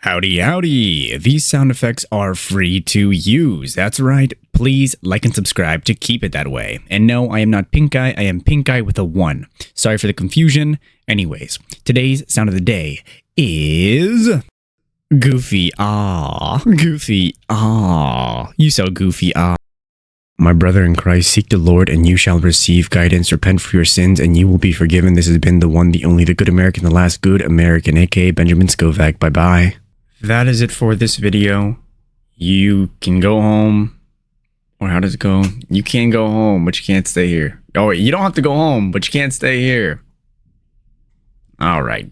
Howdy, howdy. These sound effects are free to use. That's right. Please like and subscribe to keep it that way. And no, I am not Pink Eye. I am Pink Eye with a 1. Sorry for the confusion. Anyways, today's sound of the day is goofy. Ah, goofy. Ah, you so goofy. Ah. My brother in Christ, seek the Lord and you shall receive guidance. Repent for your sins and you will be forgiven. This has been the one, the only, the good American, the last good American, aka Benjamin Scovach. Bye-bye. That is it for this video. You can go home. Or how does it go? You can go home, but you can't stay here. Oh, wait, you don't have to go home, but you can't stay here. All right.